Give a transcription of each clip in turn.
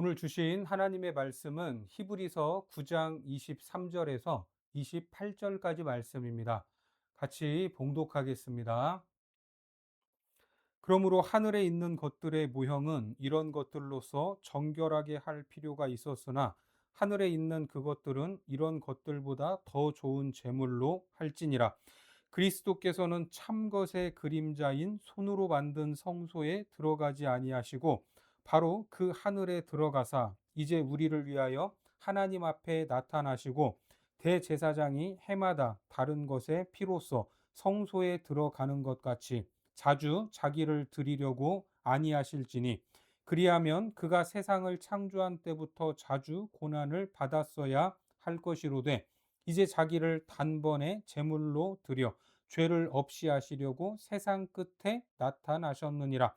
오늘 주신 하나님의 말씀은 히브리서 9장 23절에서 28절까지 말씀입니다. 같이 봉독하겠습니다. 그러므로 하늘에 있는 것들의 모형은 이런 것들로서 정결하게 할 필요가 있었으나 하늘에 있는 그것들은 이런 것들보다 더 좋은 제물로 할지니라. 그리스도께서는 참것의 그림자인 손으로 만든 성소에 들어가지 아니하시고 바로 그 하늘에 들어가사 이제 우리를 위하여 하나님 앞에 나타나시고 대제사장이 해마다 다른 것의 피로써 성소에 들어가는 것 같이 자주 자기를 드리려고 아니하실지니 그리하면 그가 세상을 창조한 때부터 자주 고난을 받았어야 할 것이로되 이제 자기를 단번에 제물로 드려 죄를 없이 하시려고 세상 끝에 나타나셨느니라.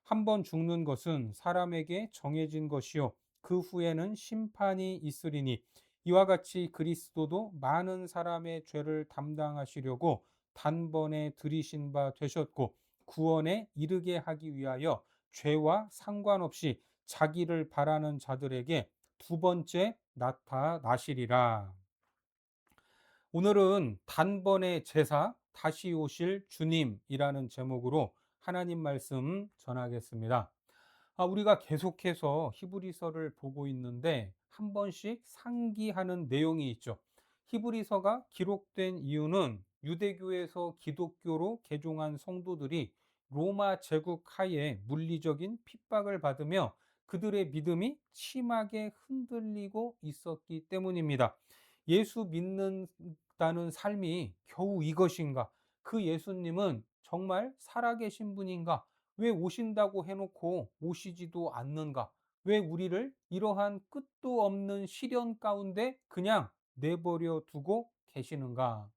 한 번 죽는 것은 사람에게 정해진 것이요 그 후에는 심판이 있으리니 이와 같이 그리스도도 많은 사람의 죄를 담당하시려고 단번에 들이신 바 되셨고 구원에 이르게 하기 위하여 죄와 상관없이 자기를 바라는 자들에게 두 번째 나타나시리라. 오늘은 단번에 제사 다시 오실 주님이라는 제목으로 하나님 말씀 전하겠습니다. 우리가 계속해서 히브리서를 보고 있는데 한 번씩 상기하는 내용이 있죠. 히브리서가 기록된 이유는 유대교에서 기독교로 개종한 성도들이 로마 제국 하에 물리적인 핍박을 받으며 그들의 믿음이 심하게 흔들리고 있었기 때문입니다. 예수 믿는다는 삶이 겨우 이것인가? 그 예수님은 정말 살아계신 분인가? 왜 오신다고 해놓고 오시지도 않는가? 왜 우리를 이러한 끝도 없는 시련 가운데 그냥 내버려 두고 계시는가?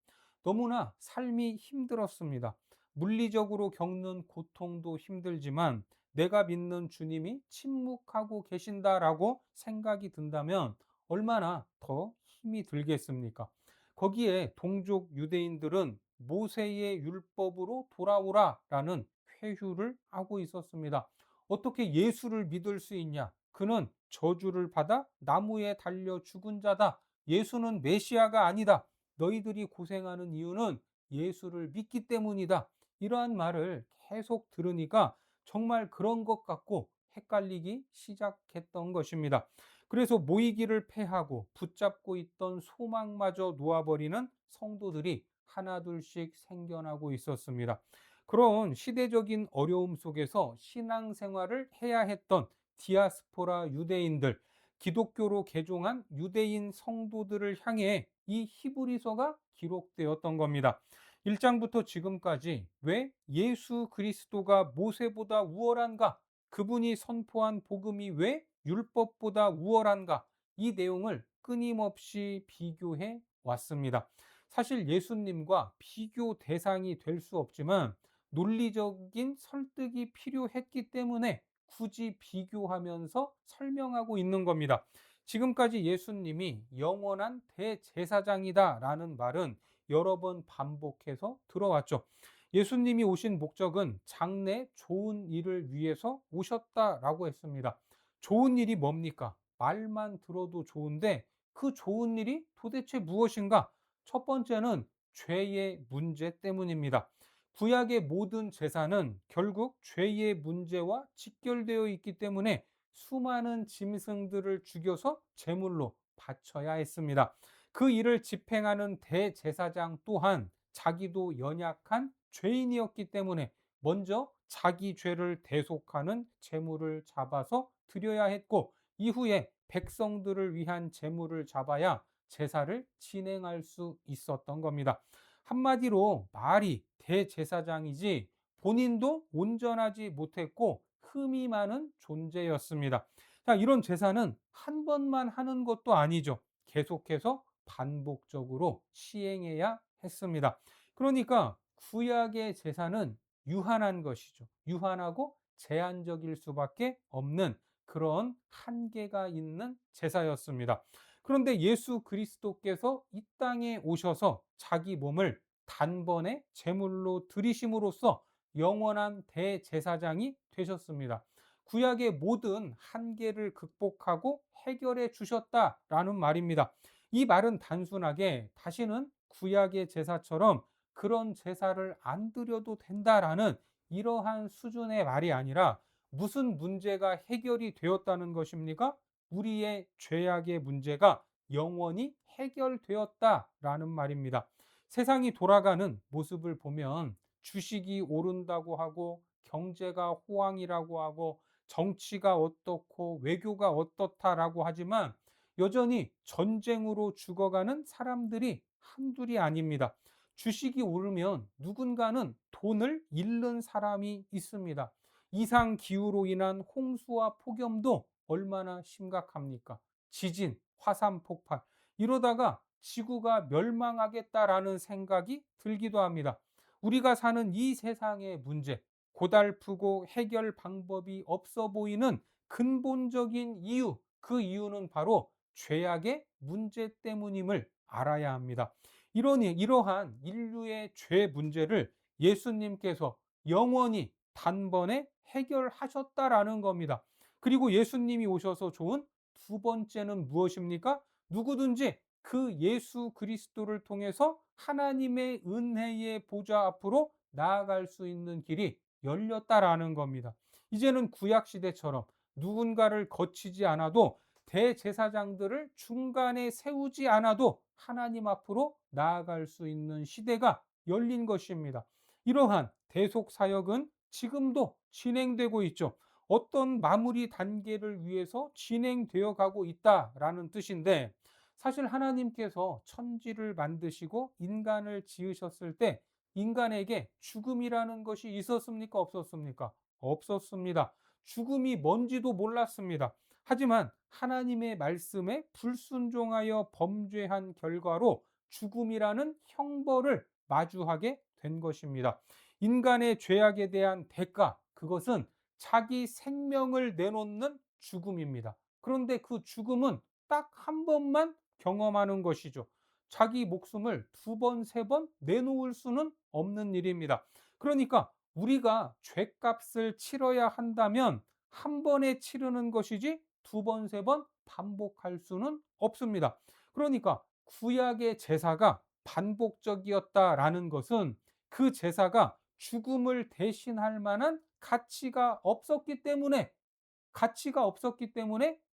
너무나 삶이 힘들었습니다. 물리적으로 겪는 고통도 힘들지만 내가 믿는 주님이 침묵하고 계신다라고 생각이 든다면 얼마나 더 힘이 들겠습니까? 거기에 동족 유대인들은 모세의 율법으로 돌아오라라는 회유를 하고 있었습니다. 어떻게 예수를 믿을 수 있냐? 그는 저주를 받아 나무에 달려 죽은 자다. 예수는 메시아가 아니다. 너희들이 고생하는 이유는 예수를 믿기 때문이다. 이러한 말을 계속 들으니까 정말 그런 것 같고 헷갈리기 시작했던 것입니다. 그래서 모이기를 패하고 붙잡고 있던 소망마저 놓아버리는 성도들이 하나둘씩 생겨나고 있었습니다. 그런 시대적인 어려움 속에서 신앙생활을 해야 했던 디아스포라 유대인들, 기독교로 개종한 유대인 성도들을 향해 이 히브리서가 기록되었던 겁니다. 1장부터 지금까지 왜 예수 그리스도가 모세보다 우월한가? 그분이 선포한 복음이 왜 율법보다 우월한가? 이 내용을 끊임없이 비교해 왔습니다. 사실 예수님과 비교 대상이 될 수 없지만 논리적인 설득이 필요했기 때문에 굳이 비교하면서 설명하고 있는 겁니다. 지금까지 예수님이 영원한 대제사장이다라는 말은 여러 번 반복해서 들어왔죠. 예수님이 오신 목적은 장래 좋은 일을 위해서 오셨다라고 했습니다. 좋은 일이 뭡니까? 말만 들어도 좋은데 그 좋은 일이 도대체 무엇인가? 첫 번째는 죄의 문제 때문입니다. 구약의 모든 제사는 결국 죄의 문제와 직결되어 있기 때문에 수많은 짐승들을 죽여서 제물로 바쳐야 했습니다. 그 일을 집행하는 대제사장 또한 자기도 연약한 죄인이었기 때문에 먼저 자기 죄를 대속하는 제물을 잡아서 드려야 했고 이후에 백성들을 위한 제물을 잡아야 제사를 진행할 수 있었던 겁니다. 한마디로 말이 대제사장이지 본인도 온전하지 못했고 흠이 많은 존재였습니다. 자, 이런 제사는 한 번만 하는 것도 아니죠. 계속해서 반복적으로 시행해야 했습니다. 그러니까 구약의 제사는 유한한 것이죠. 유한하고 제한적일 수밖에 없는 그런 한계가 있는 제사였습니다. 그런데 예수 그리스도께서 이 땅에 오셔서 자기 몸을 단번에 제물로 드리심으로써 영원한 대제사장이 되셨습니다. 구약의 모든 한계를 극복하고 해결해 주셨다라는 말입니다. 이 말은 단순하게 다시는 구약의 제사처럼 그런 제사를 안 드려도 된다라는 이러한 수준의 말이 아니라 무슨 문제가 해결이 되었다는 것입니까? 우리의 죄악의 문제가 영원히 해결되었다라는 말입니다. 세상이 돌아가는 모습을 보면 주식이 오른다고 하고 경제가 호황이라고 하고 정치가 어떻고 외교가 어떻다라고 하지만 여전히 전쟁으로 죽어가는 사람들이 한둘이 아닙니다. 주식이 오르면 누군가는 돈을 잃는 사람이 있습니다. 이상 기후로 인한 홍수와 폭염도 얼마나 심각합니까? 지진, 화산 폭발. 이러다가 지구가 멸망하겠다라는 생각이 들기도 합니다. 우리가 사는 이 세상의 문제, 고달프고 해결 방법이 없어 보이는 근본적인 이유, 그 이유는 바로 죄악의 문제 때문임을 알아야 합니다. 이러한 인류의 죄 문제를 예수님께서 영원히 단번에 해결하셨다라는 겁니다. 그리고 예수님이 오셔서 좋은 두 번째는 무엇입니까? 누구든지 그 예수 그리스도를 통해서 하나님의 은혜의 보좌 앞으로 나아갈 수 있는 길이 열렸다라는 겁니다. 이제는 구약 시대처럼 누군가를 거치지 않아도 대제사장들을 중간에 세우지 않아도 하나님 앞으로 나아갈 수 있는 시대가 열린 것입니다. 이러한 대속 사역은 지금도 진행되고 있죠. 어떤 마무리 단계를 위해서 진행되어 가고 있다라는 뜻인데, 사실 하나님께서 천지를 만드시고 인간을 지으셨을 때 인간에게 죽음이라는 것이 있었습니까? 없었습니까? 없었습니다. 죽음이 뭔지도 몰랐습니다. 하지만 하나님의 말씀에 불순종하여 범죄한 결과로 죽음이라는 형벌을 마주하게 된 것입니다. 인간의 죄악에 대한 대가, 그것은 자기 생명을 내놓는 죽음입니다. 그런데 그 죽음은 딱 한 번만 경험하는 것이죠. 자기 목숨을 두 번, 세 번 내놓을 수는 없는 일입니다. 그러니까 우리가 죄값을 치러야 한다면 한 번에 치르는 것이지 두 번, 세 번 반복할 수는 없습니다. 그러니까 구약의 제사가 반복적이었다라는 것은 그 제사가 죽음을 대신할 만한 가치가 없었기 때문에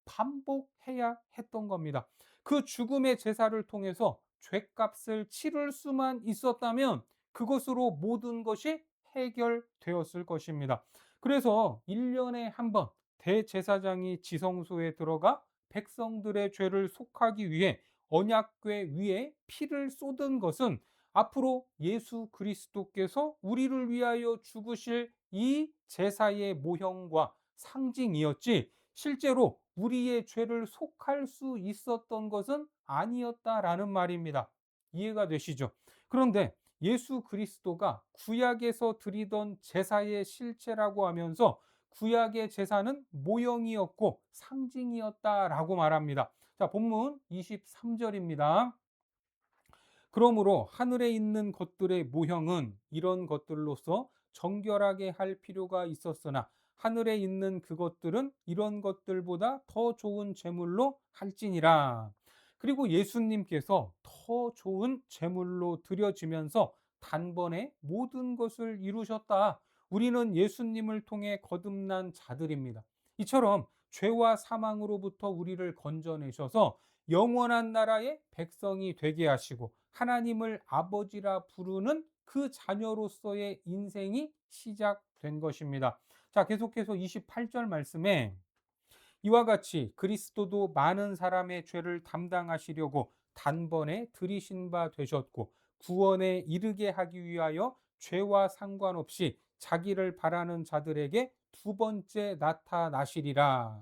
반복해야 했던 겁니다. 그 죽음의 제사를 통해서 죄값을 치를 수만 있었다면 그것으로 모든 것이 해결되었을 것입니다. 그래서 1년에 한 번 대제사장이 지성소에 들어가 백성들의 죄를 속하기 위해 언약궤 위에 피를 쏟은 것은 앞으로 예수 그리스도께서 우리를 위하여 죽으실 이 제사의 모형과 상징이었지, 실제로 우리의 죄를 속할 수 있었던 것은 아니었다라는 말입니다. 이해가 되시죠? 그런데 예수 그리스도가 구약에서 드리던 제사의 실체라고 하면서 구약의 제사는 모형이었고 상징이었다라고 말합니다. 자, 본문 23절입니다. 그러므로 하늘에 있는 것들의 모형은 이런 것들로서 정결하게 할 필요가 있었으나 하늘에 있는 그것들은 이런 것들보다 더 좋은 제물로 할지니라. 그리고 예수님께서 더 좋은 제물로 드려지면서 단번에 모든 것을 이루셨다. 우리는 예수님을 통해 거듭난 자들입니다. 이처럼 죄와 사망으로부터 우리를 건져내셔서 영원한 나라의 백성이 되게 하시고 하나님을 아버지라 부르는 그 자녀로서의 인생이 시작된 것입니다. 자, 계속해서 28절 말씀에 이와 같이 그리스도도 많은 사람의 죄를 담당하시려고 단번에 들이신 바 되셨고 구원에 이르게 하기 위하여 죄와 상관없이 자기를 바라는 자들에게 두 번째 나타나시리라.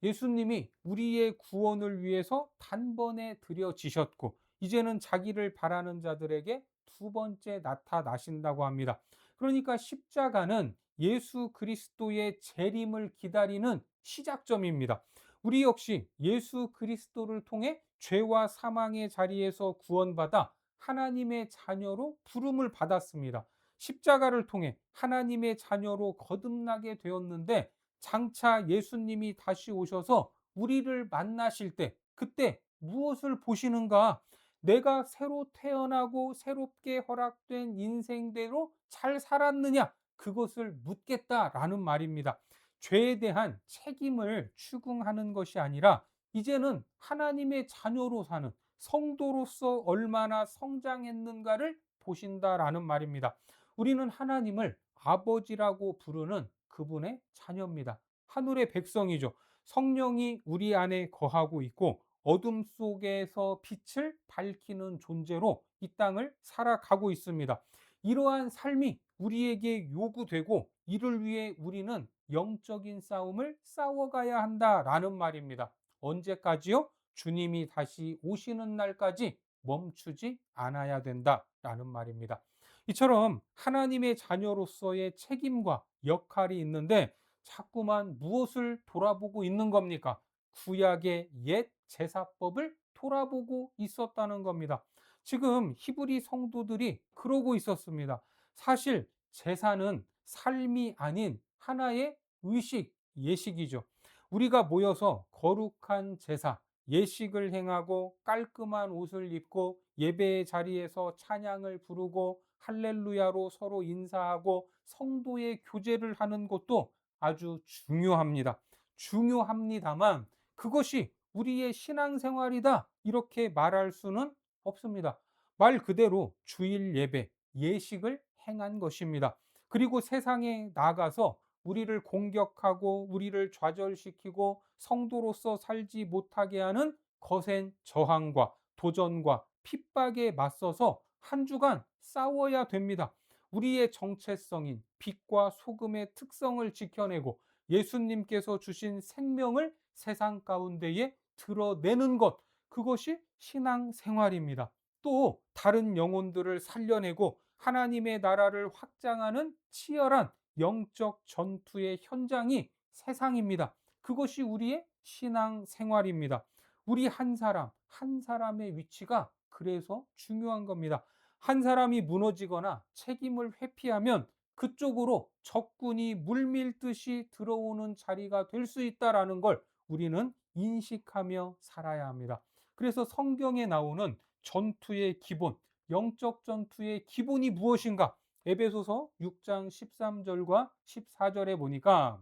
예수님이 우리의 구원을 위해서 단번에 들여지셨고 이제는 자기를 바라는 자들에게 두 번째 나타나신다고 합니다. 그러니까 십자가는 예수 그리스도의 재림을 기다리는 시작점입니다. 우리 역시 예수 그리스도를 통해 죄와 사망의 자리에서 구원받아 하나님의 자녀로 부름을 받았습니다. 십자가를 통해 하나님의 자녀로 거듭나게 되었는데 장차 예수님이 다시 오셔서 우리를 만나실 때 그때 무엇을 보시는가? 내가 새로 태어나고 새롭게 허락된 인생대로 잘 살았느냐? 그것을 묻겠다라는 말입니다. 죄에 대한 책임을 추궁하는 것이 아니라 이제는 하나님의 자녀로 사는 성도로서 얼마나 성장했는가를 보신다라는 말입니다. 우리는 하나님을 아버지라고 부르는 그분의 자녀입니다. 하늘의 백성이죠. 성령이 우리 안에 거하고 있고 어둠 속에서 빛을 밝히는 존재로 이 땅을 살아가고 있습니다. 이러한 삶이 우리에게 요구되고 이를 위해 우리는 영적인 싸움을 싸워가야 한다라는 말입니다. 언제까지요? 주님이 다시 오시는 날까지 멈추지 않아야 된다라는 말입니다. 이처럼 하나님의 자녀로서의 책임과 역할이 있는데 자꾸만 무엇을 돌아보고 있는 겁니까? 구약의 옛 제사법을 돌아보고 있었다는 겁니다. 지금 히브리 성도들이 그러고 있었습니다. 사실 제사는 삶이 아닌 하나의 의식, 예식이죠. 우리가 모여서 거룩한 제사, 예식을 행하고 깔끔한 옷을 입고 예배의 자리에서 찬양을 부르고 할렐루야로 서로 인사하고 성도의 교제를 하는 것도 아주 중요합니다. 중요합니다만 그것이 우리의 신앙생활이다 이렇게 말할 수는 없습니다. 말 그대로 주일 예배, 예식을 행한 것입니다. 그리고 세상에 나가서 우리를 공격하고 우리를 좌절시키고 성도로서 살지 못하게 하는 거센 저항과 도전과 핍박에 맞서서 한 주간 싸워야 됩니다. 우리의 정체성인 빛과 소금의 특성을 지켜내고 예수님께서 주신 생명을 세상 가운데에 드러내는 것, 그것이 신앙생활입니다. 또 다른 영혼들을 살려내고 하나님의 나라를 확장하는 치열한 영적 전투의 현장이 세상입니다. 그것이 우리의 신앙생활입니다. 우리 한 사람, 한 사람의 위치가 그래서 중요한 겁니다. 한 사람이 무너지거나 책임을 회피하면 그쪽으로 적군이 물밀듯이 들어오는 자리가 될 수 있다라는 걸 우리는 인식하며 살아야 합니다. 그래서 성경에 나오는 전투의 기본, 영적 전투의 기본이 무엇인가? 에베소서 6장 13절과 14절에 보니까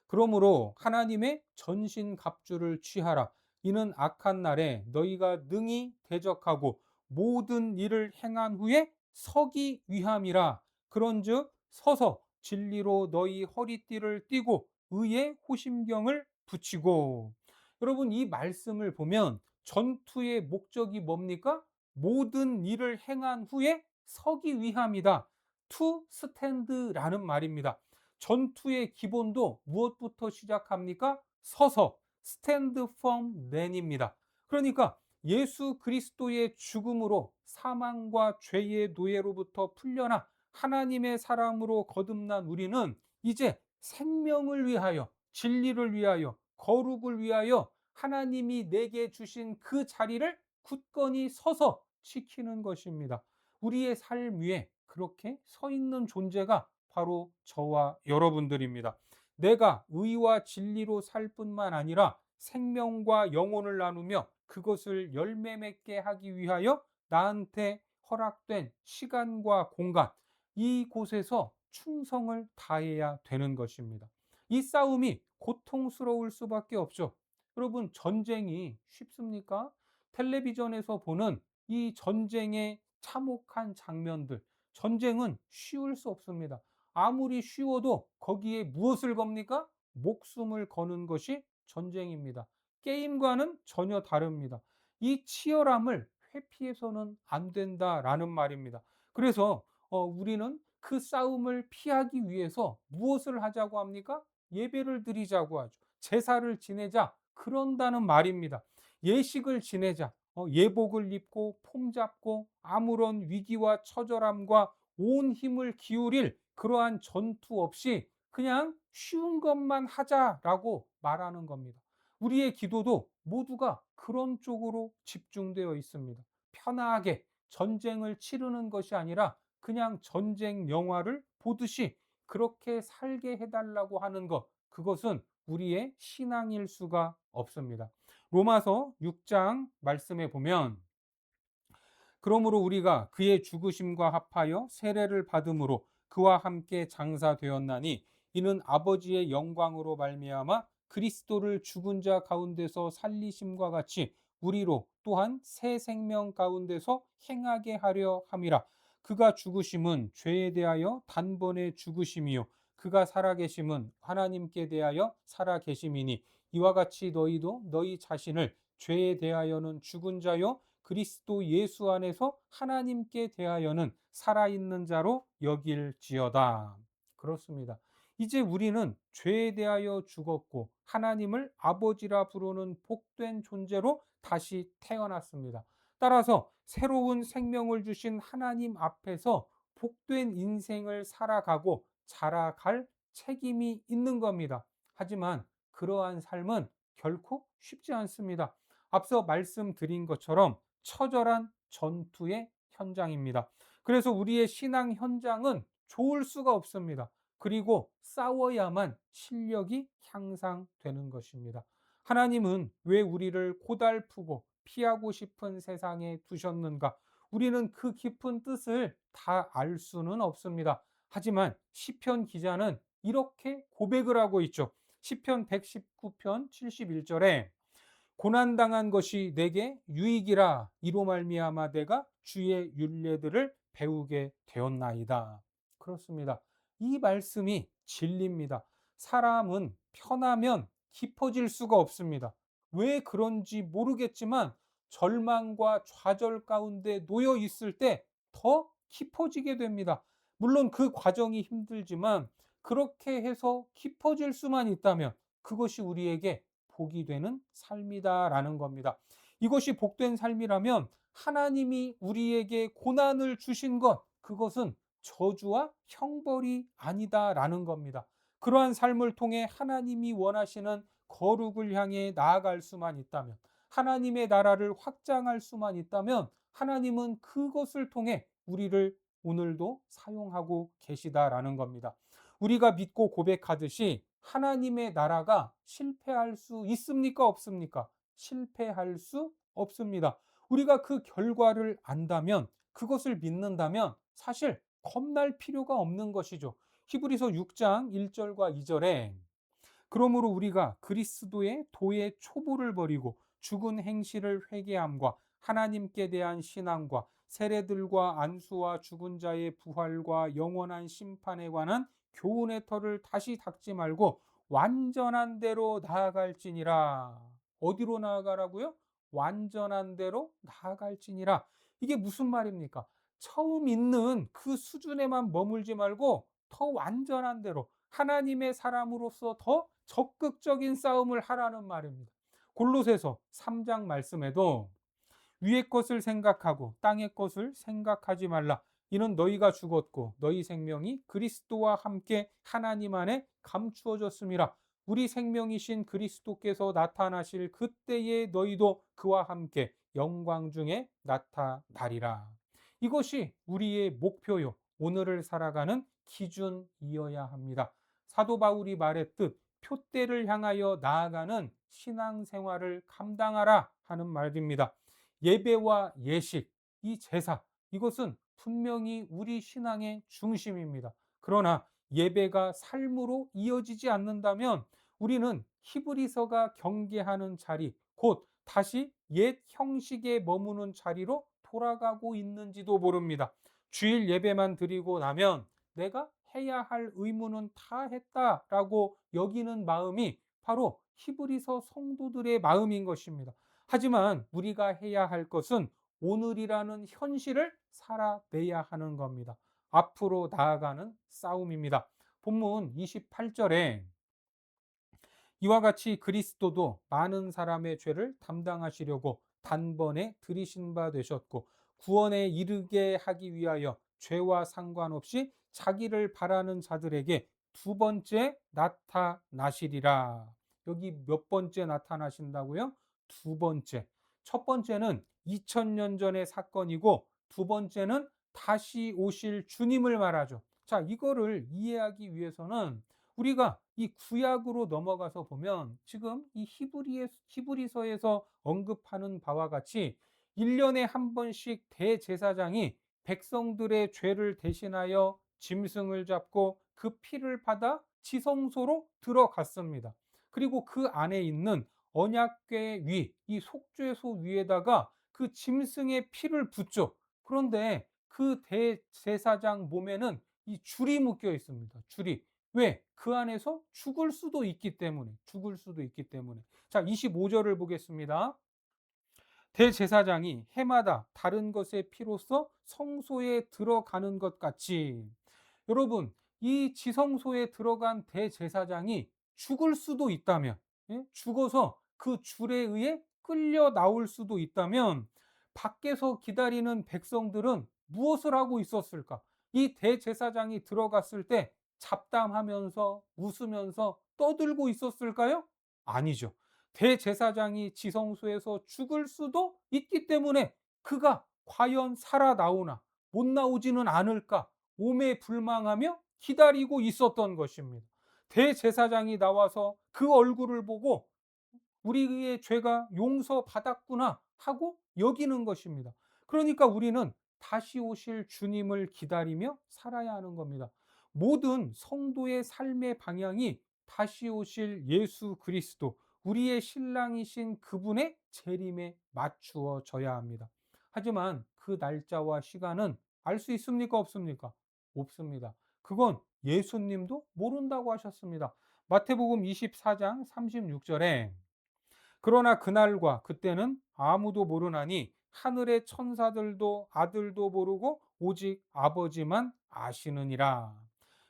그러므로 하나님의 전신 갑주를 취하라. 이는 악한 날에 너희가 능히 대적하고 모든 일을 행한 후에 서기 위함이라. 그런즉 서서 진리로 너희 허리띠를 띠고 의의 호심경을 붙이고. 여러분 이 말씀을 보면 전투의 목적이 뭡니까? 모든 일을 행한 후에 서기 위함이다. to stand라는 말입니다. 전투의 기본도 무엇부터 시작합니까? 서서 stand firm then입니다. 그러니까 예수 그리스도의 죽음으로 사망과 죄의 노예로부터 풀려나 하나님의 사람으로 거듭난 우리는 이제 생명을 위하여, 진리를 위하여, 거룩을 위하여 하나님이 내게 주신 그 자리를 굳건히 서서 지키는 것입니다. 우리의 삶 위에 그렇게 서 있는 존재가 바로 저와 여러분들입니다. 내가 의와 진리로 살 뿐만 아니라 생명과 영혼을 나누며 그것을 열매 맺게 하기 위하여 나한테 허락된 시간과 공간, 이곳에서 충성을 다해야 되는 것입니다. 이 싸움이 고통스러울 수밖에 없죠. 여러분, 전쟁이 쉽습니까? 텔레비전에서 보는 이 전쟁의 참혹한 장면들, 전쟁은 쉬울 수 없습니다. 아무리 쉬워도 거기에 무엇을 겁니까? 목숨을 거는 것이 전쟁입니다. 게임과는 전혀 다릅니다. 이 치열함을 회피해서는 안 된다라는 말입니다. 그래서 우리는 그 싸움을 피하기 위해서 무엇을 하자고 합니까? 예배를 드리자고 하죠. 제사를 지내자. 그런다는 말입니다. 예식을 지내자. 예복을 입고 폼 잡고 아무런 위기와 처절함과 온 힘을 기울일 그러한 전투 없이 그냥 쉬운 것만 하자라고 말하는 겁니다. 우리의 기도도 모두가 그런 쪽으로 집중되어 있습니다. 편하게 전쟁을 치르는 것이 아니라 그냥 전쟁 영화를 보듯이 그렇게 살게 해달라고 하는 것, 그것은 우리의 신앙일 수가 없습니다. 로마서 6장 말씀에 보면 그러므로 우리가 그의 죽으심과 합하여 세례를 받음으로 그와 함께 장사되었나니 이는 아버지의 영광으로 말미암아 그리스도를 죽은 자 가운데서 살리심과 같이 우리로 또한 새 생명 가운데서 행하게 하려 함이라. 그가 죽으심은 죄에 대하여 단번에 죽으심이요 그가 살아계심은 하나님께 대하여 살아계심이니 이와 같이 너희도 너희 자신을 죄에 대하여는 죽은 자요 그리스도 예수 안에서 하나님께 대하여는 살아있는 자로 여길지어다. 그렇습니다. 이제 우리는 죄에 대하여 죽었고 하나님을 아버지라 부르는 복된 존재로 다시 태어났습니다. 따라서 새로운 생명을 주신 하나님 앞에서 복된 인생을 살아가고 자라갈 책임이 있는 겁니다. 하지만 그러한 삶은 결코 쉽지 않습니다. 앞서 말씀드린 것처럼 처절한 전투의 현장입니다. 그래서 우리의 신앙 현장은 좋을 수가 없습니다. 그리고 싸워야만 실력이 향상되는 것입니다. 하나님은 왜 우리를 고달프고 피하고 싶은 세상에 두셨는가? 우리는 그 깊은 뜻을 다 알 수는 없습니다. 하지만 시편 기자는 이렇게 고백을 하고 있죠. 시편 119편 71절에 고난당한 것이 내게 유익이라 이로 말미암아 내가 주의 율례들을 배우게 되었나이다. 그렇습니다. 이 말씀이 진리입니다. 사람은 편하면 깊어질 수가 없습니다. 왜 그런지 모르겠지만 절망과 좌절 가운데 놓여 있을 때 더 깊어지게 됩니다. 물론 그 과정이 힘들지만 그렇게 해서 깊어질 수만 있다면 그것이 우리에게 복이 되는 삶이다라는 겁니다. 이것이 복된 삶이라면 하나님이 우리에게 고난을 주신 것, 그것은 저주와 형벌이 아니다라는 겁니다. 그러한 삶을 통해 하나님이 원하시는 거룩을 향해 나아갈 수만 있다면, 하나님의 나라를 확장할 수만 있다면 하나님은 그것을 통해 우리를 오늘도 사용하고 계시다라는 겁니다. 우리가 믿고 고백하듯이 하나님의 나라가 실패할 수 있습니까? 없습니까? 실패할 수 없습니다. 우리가 그 결과를 안다면, 그것을 믿는다면 사실 겁날 필요가 없는 것이죠. 히브리서 6장 1절과 2절에 그러므로 우리가 그리스도의 도의 초보를 버리고 죽은 행실을 회개함과 하나님께 대한 신앙과 세례들과 안수와 죽은 자의 부활과 영원한 심판에 관한 교훈의 털을 다시 닦지 말고 완전한 대로 나아갈지니라. 어디로 나아가라고요? 완전한 대로 나아갈지니라. 이게 무슨 말입니까? 처음 있는 그 수준에만 머물지 말고 더 완전한 대로 하나님의 사람으로서 더 적극적인 싸움을 하라는 말입니다. 골로새서 3장 말씀에도 위의 것을 생각하고 땅의 것을 생각하지 말라. 이는 너희가 죽었고 너희 생명이 그리스도와 함께 하나님 안에 감추어졌음이라. 우리 생명이신 그리스도께서 나타나실 그때에 너희도 그와 함께 영광 중에 나타나리라. 이것이 우리의 목표요. 오늘을 살아가는 기준이어야 합니다. 사도 바울이 말했듯 표대를 향하여 나아가는 신앙생활을 감당하라 하는 말입니다. 예배와 예식, 이 제사, 이것은 분명히 우리 신앙의 중심입니다. 그러나 예배가 삶으로 이어지지 않는다면 우리는 히브리서가 경계하는 자리, 곧 다시 옛 형식에 머무는 자리로 돌아가고 있는지도 모릅니다. 주일 예배만 드리고 나면 내가 해야 할 의무는 다 했다라고 여기는 마음이 바로 히브리서 성도들의 마음인 것입니다. 하지만 우리가 해야 할 것은 오늘이라는 현실을 살아내야 하는 겁니다. 앞으로 나아가는 싸움입니다. 본문 28절에 이와 같이 그리스도도 많은 사람의 죄를 담당하시려고 단번에 들이신 바 되셨고 구원에 이르게 하기 위하여 죄와 상관없이 자기를 바라는 자들에게 두 번째 나타나시리라. 여기 몇 번째 나타나신다고요? 두 번째. 첫 번째는 2000년 전의 사건이고 두 번째는 다시 오실 주님을 말하죠. 자, 이거를 이해하기 위해서는 우리가 이 구약으로 넘어가서 보면 지금 이 히브리서에서 언급하는 바와 같이 1년에 한 번씩 대제사장이 백성들의 죄를 대신하여 짐승을 잡고 그 피를 받아 지성소로 들어갔습니다. 그리고 그 안에 있는 언약궤 위, 이 속죄소 위에다가 그 짐승의 피를 붓죠. 그런데 그 대제사장 몸에는 이 줄이 묶여 있습니다. 줄이. 왜? 그 안에서 죽을 수도 있기 때문에. 죽을 수도 있기 때문에. 자, 25절을 보겠습니다. 대제사장이 해마다 다른 것의 피로써 성소에 들어가는 것 같이, 여러분, 이 지성소에 들어간 대제사장이 죽을 수도 있다면, 예? 죽어서 그 줄에 의해 끌려 나올 수도 있다면 밖에서 기다리는 백성들은 무엇을 하고 있었을까? 이 대제사장이 들어갔을 때 잡담하면서 웃으면서 떠들고 있었을까요? 아니죠. 대제사장이 지성소에서 죽을 수도 있기 때문에 그가 과연 살아나오나 못 나오지는 않을까 오매불망하며 기다리고 있었던 것입니다. 대제사장이 나와서 그 얼굴을 보고 우리의 죄가 용서받았구나 하고 여기는 것입니다. 그러니까 우리는 다시 오실 주님을 기다리며 살아야 하는 겁니다. 모든 성도의 삶의 방향이 다시 오실 예수 그리스도, 우리의 신랑이신 그분의 재림에 맞추어져야 합니다. 하지만 그 날짜와 시간은 알 수 있습니까? 없습니까? 없습니다. 그건 예수님도 모른다고 하셨습니다. 마태복음 24장 36절에 그러나 그날과 그때는 아무도 모르나니 하늘의 천사들도 아들도 모르고 오직 아버지만 아시느니라.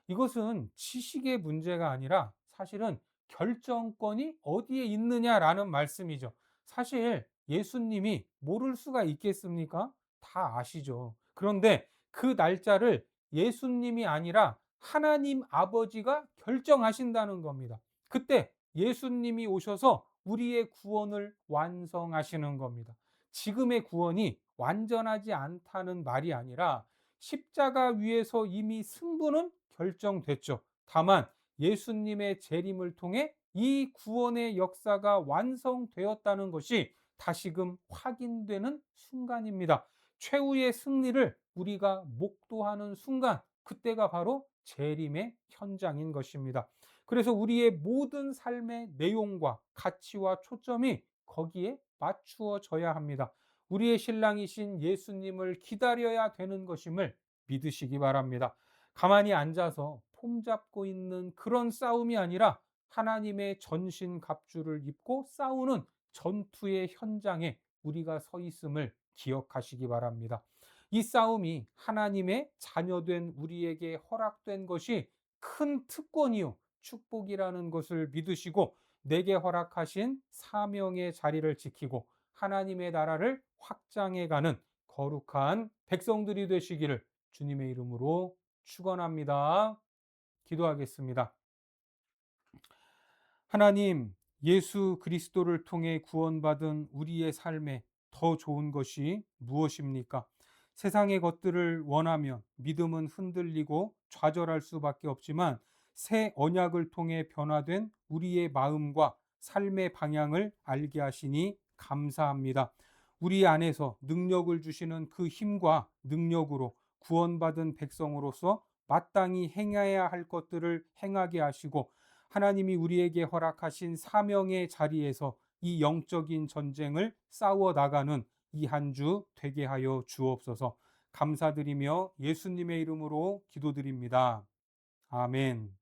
이것은 지식의 문제가 아니라 사실은 결정권이 어디에 있느냐라는 말씀이죠. 사실 예수님이 모를 수가 있겠습니까? 다 아시죠. 그런데 그 날짜를 예수님이 아니라 하나님 아버지가 결정하신다는 겁니다. 그때 예수님이 오셔서 우리의 구원을 완성하시는 겁니다. 지금의 구원이 완전하지 않다는 말이 아니라 십자가 위에서 이미 승부는 결정됐죠. 다만 예수님의 재림을 통해 이 구원의 역사가 완성되었다는 것이 다시금 확인되는 순간입니다. 최후의 승리를 우리가 목도하는 순간, 그때가 바로 재림의 현장인 것입니다. 그래서 우리의 모든 삶의 내용과 가치와 초점이 거기에 맞추어져야 합니다. 우리의 신랑이신 예수님을 기다려야 되는 것임을 믿으시기 바랍니다. 가만히 앉아서 폼 잡고 있는 그런 싸움이 아니라 하나님의 전신 갑주를 입고 싸우는 전투의 현장에 우리가 서 있음을 기억하시기 바랍니다. 이 싸움이 하나님의 자녀된 우리에게 허락된 것이 큰 특권이요 축복이라는 것을 믿으시고 내게 허락하신 사명의 자리를 지키고 하나님의 나라를 확장해가는 거룩한 백성들이 되시기를 주님의 이름으로 축원합니다. 기도하겠습니다. 하나님, 예수 그리스도를 통해 구원받은 우리의 삶에 더 좋은 것이 무엇입니까? 세상의 것들을 원하면 믿음은 흔들리고 좌절할 수밖에 없지만 새 언약을 통해 변화된 우리의 마음과 삶의 방향을 알게 하시니 감사합니다. 우리 안에서 능력을 주시는 그 힘과 능력으로 구원받은 백성으로서 마땅히 행해야 할 것들을 행하게 하시고 하나님이 우리에게 허락하신 사명의 자리에서 이 영적인 전쟁을 싸워 나가는 이 한 주 되게 하여 주옵소서. 감사드리며 예수님의 이름으로 기도드립니다. 아멘.